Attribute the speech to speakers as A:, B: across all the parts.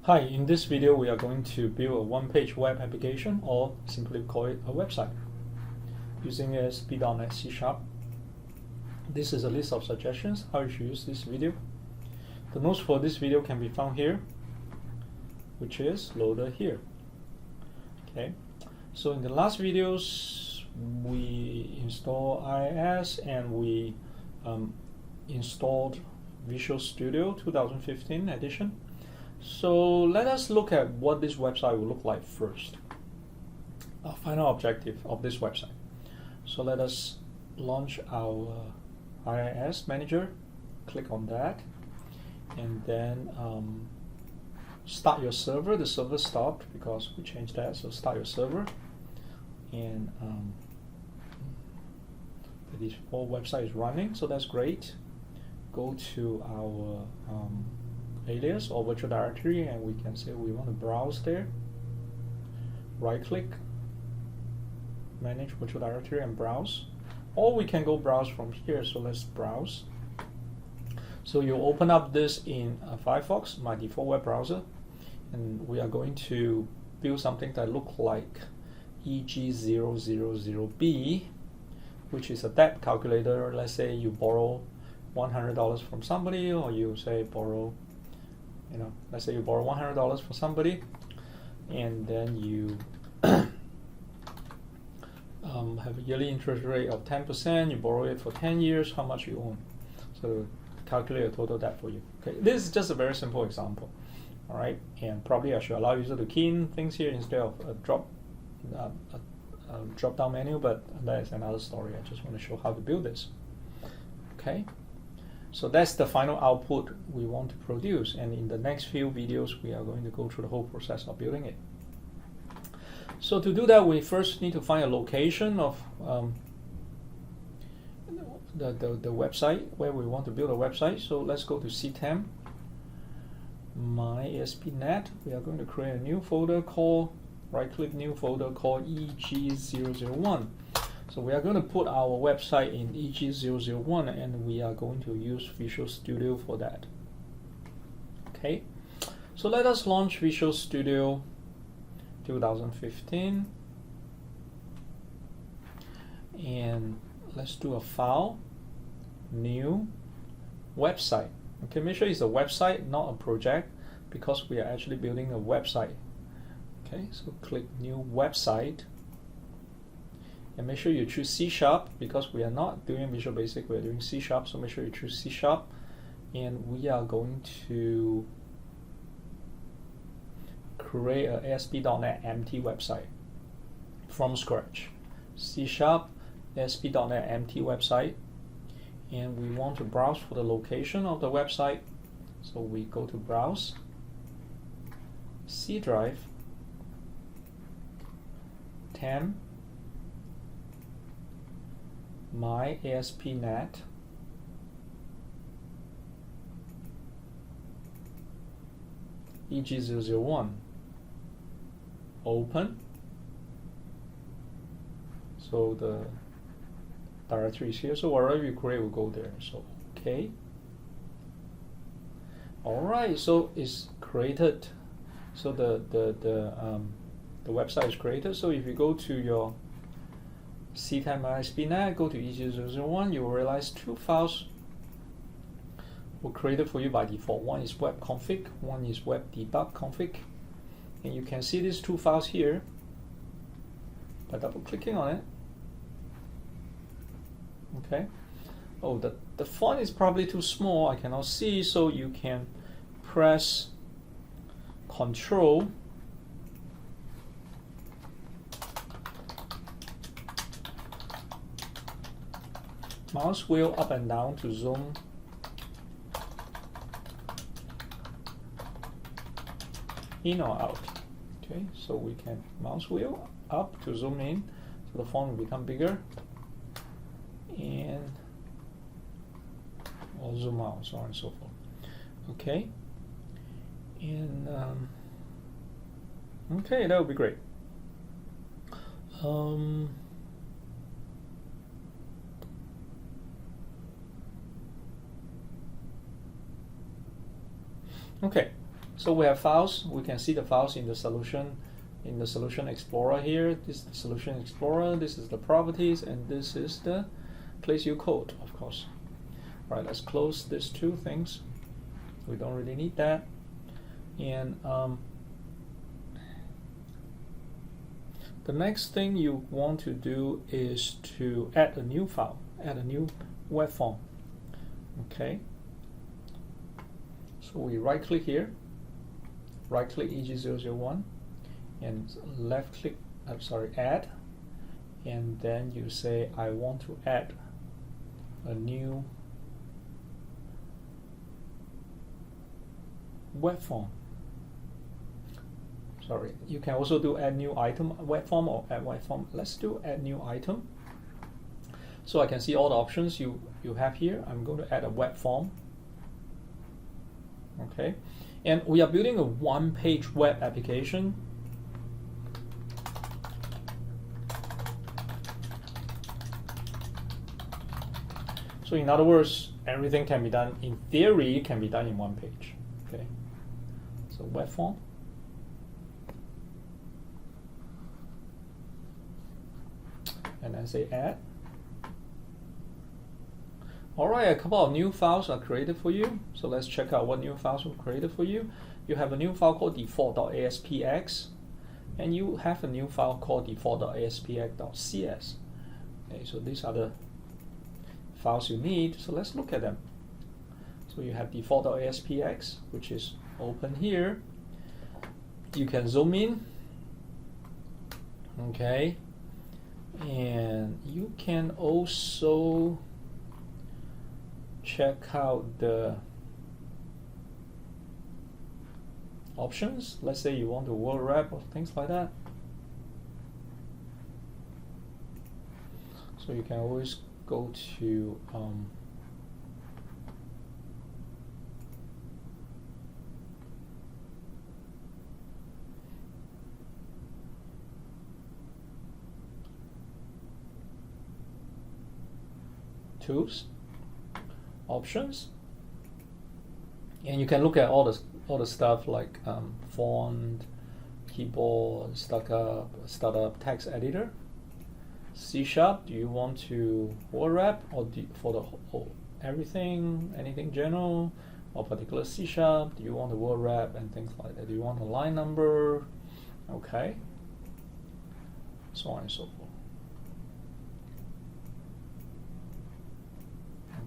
A: Hi, in this video we are going to build a one-page web application, or simply call it a website, using ASP.NET C#. This is a list of suggestions how you should use this video. The notes for this video can be found here, which is loaded here. Okay, so in the last videos we installed IIS and we installed Visual Studio 2015 edition. So let us look at what this website will look like first. Our final objective of this website. So let us launch our IIS manager, click on that, and then start your server. The server stopped because we changed that, so start your server. And the default website is running, so that's great. Go to our alias or virtual directory, and we can say we want to browse there. Right click, manage virtual directory, and browse. Or we can go browse from here, so let's browse. So you open up this in Firefox, my default web browser, and we are going to build something that looks like eg001, which is a debt calculator. Let's say you borrow $100 from somebody, or you say borrow, let's say you borrow $100 from somebody, and then you have a yearly interest rate of 10%, you borrow it for 10 years, how much you own. So calculate a total debt for you. Okay, this is just a very simple example. All right, and probably I should allow user to key in things here instead of a drop down menu, but that is another story. I just want to show how to build this. Okay. So that's the final output we want to produce, and in the next few videos we are going to go through the whole process of building it. So to do that, we first need to find a location of the website where we want to build a website. So let's go to ctem, my ASP.NET. We are going to create a new folder called, right-click new folder called eg001. So we are going to put our website in eg001, and we are going to use Visual Studio for that. Okay, so let us launch Visual Studio 2015, and let's do a file, new website. Okay, make sure it's a website, not a project, because we are actually building a website. Okay, so click new website. And make sure you choose C#, because we are not doing Visual Basic, we are doing C#, so make sure you choose C#. And we are going to create an ASP.NET empty website from scratch. C#, ASP.NET empty website. And we want to browse for the location of the website. So we go to Browse, C drive, tem, my ASP.NET, eg001, open. So the directory is here, so wherever you create will go there. So okay. Alright, so it's created. So the website is created. So if you go to your ctem ASP.NET, go to eg001, you will realize two files were created for you by default. One is web config, one is web debug config. And you can see these two files here by double clicking on it. Okay. Oh, the font is probably too small, I cannot see, so you can press Control mouse wheel up and down to zoom in or out. Okay, so we can mouse wheel up to zoom in, so the font will become bigger, and or zoom out, so on and so forth. Okay, and okay, that would be great. Okay, So we have files. We can see the files in the solution explorer here. This is the solution explorer, this is the properties, and this is the place your code, of course. All right, let's close these two things. We don't really need that. And the next thing you want to do is to add a new file, add a new web form. Okay. So we right click here, right click eg001, and left click, add, and then you say I want to add a new web form. Sorry, you can also do add new item web form or add web form. Let's do add new item. So I can see all the options you have here. I'm going to add a web form. Okay, and we are building a one-page web application. So in other words, everything can be done, in theory, can be done in one page. Okay, so web form. And then say add. All right, a couple of new files are created for you. So let's check out what new files were created for you. You have a new file called default.aspx, and you have a new file called default.aspx.cs. Okay, so these are the files you need. So let's look at them. So you have default.aspx, which is open here. You can zoom in. Okay. And you can also check out the options. Let's say you want to word wrap or things like that. So you can always go to tools, options, and you can look at all the stuff like font, keyboard, startup text editor, C#. Do you want to word wrap or for the whole anything general, or particular C#? Do you want to word wrap and things like that? Do you want a line number? Okay, so on and so forth.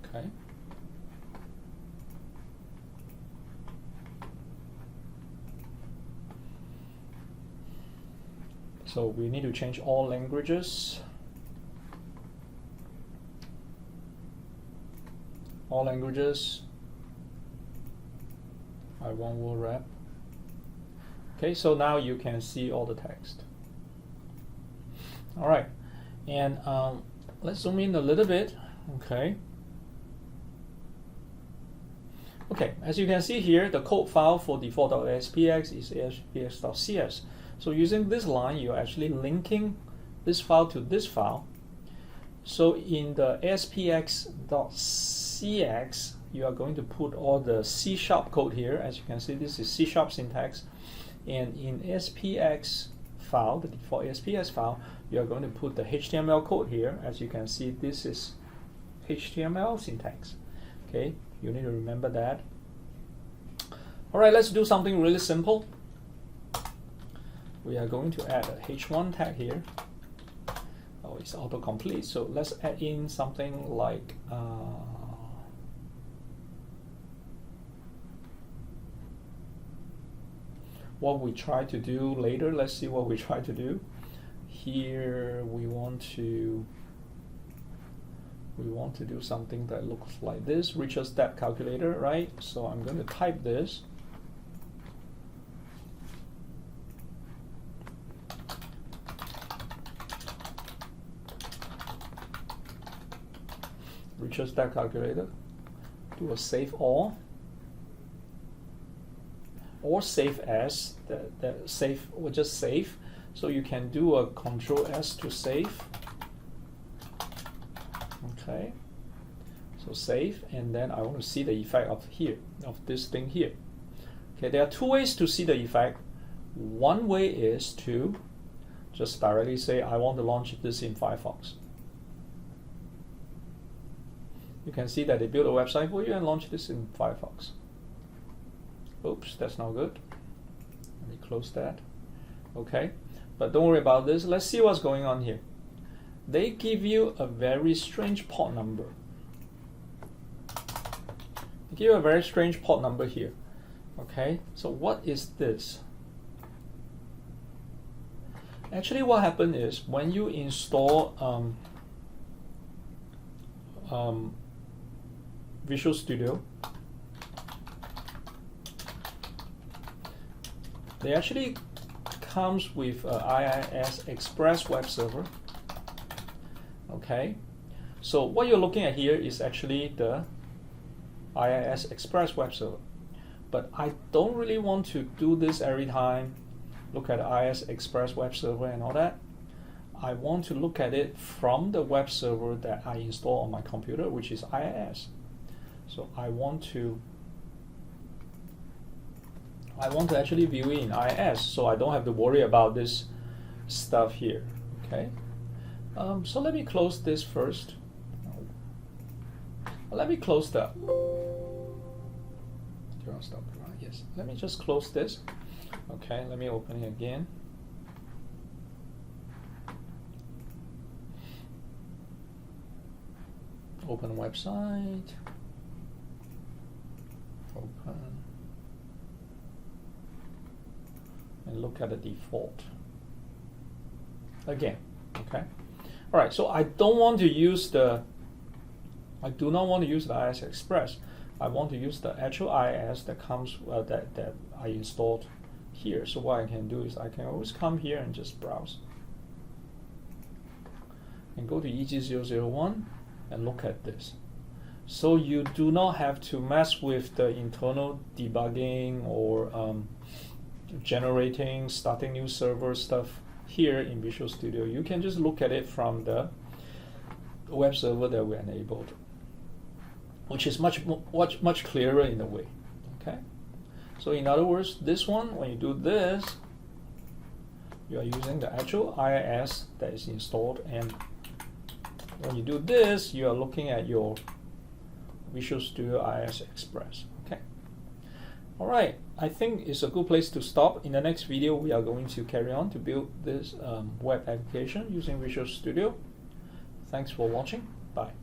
A: Okay. So we need to change all languages. All languages. I want word wrap. Okay, so now you can see all the text. All right, and let's zoom in a little bit. Okay. Okay, as you can see here, the code file for default.aspx is aspx.cs. So using this line, you're actually linking this file to this file. So in the aspx.cx, you are going to put all the C# code here. As you can see, this is C# syntax. And in aspx file, the default aspx file, you are going to put the HTML code here. As you can see, this is HTML syntax. Okay. You need to remember that. All right, let's do something really simple. We are going to add a H1 tag here. Oh, it's autocomplete. So let's add in something like what we try to do later. Let's see what we try to do. Here we want to do something that looks like this, richer step calculator, right? So I'm going to type this. Richer step calculator. Do a save all, or save as. That save or just save. So you can do a Control S to save. Okay, so save, and then I want to see the effect of this thing here. Okay, there are two ways to see the effect. One way is to just directly say, I want to launch this in Firefox. You can see that they build a website for you and launch this in Firefox. Oops, that's not good. Let me close that. Okay, but don't worry about this. Let's see what's going on here. They give you a very strange port number. They give you a very strange port number here. Okay, so what is this? Actually, what happened is when you install Visual Studio, they actually comes with IIS Express web server. Okay, so what you're looking at here is actually the IIS Express web server. But I don't really want to do this every time, look at IIS Express web server and all that. I want to look at it from the web server that I install on my computer, which is IIS. So I want to actually view it in IIS, so I don't have to worry about this stuff here. Okay. So let me close this first. Let me close the. Yes. Let me just close this. Okay. Let me open it again. Open website. Open. And look at the default. Again. Okay. All right. So I don't want to use the. I do not want to use the IIS Express. I want to use the actual IIS that comes that I installed here. So what I can do is I can always come here and just browse and go to eg001 and look at this. So you do not have to mess with the internal debugging or generating, starting new server stuff here in Visual Studio. You can just look at it from the web server that we enabled, which is much clearer in a way. Okay. So in other words, this one, when you do this, you are using the actual IIS that is installed, and when you do this, you are looking at your Visual Studio IIS Express. Okay. All right. I think it's a good place to stop. In the next video, we are going to carry on to build this web application using Visual Studio. Thanks for watching. Bye.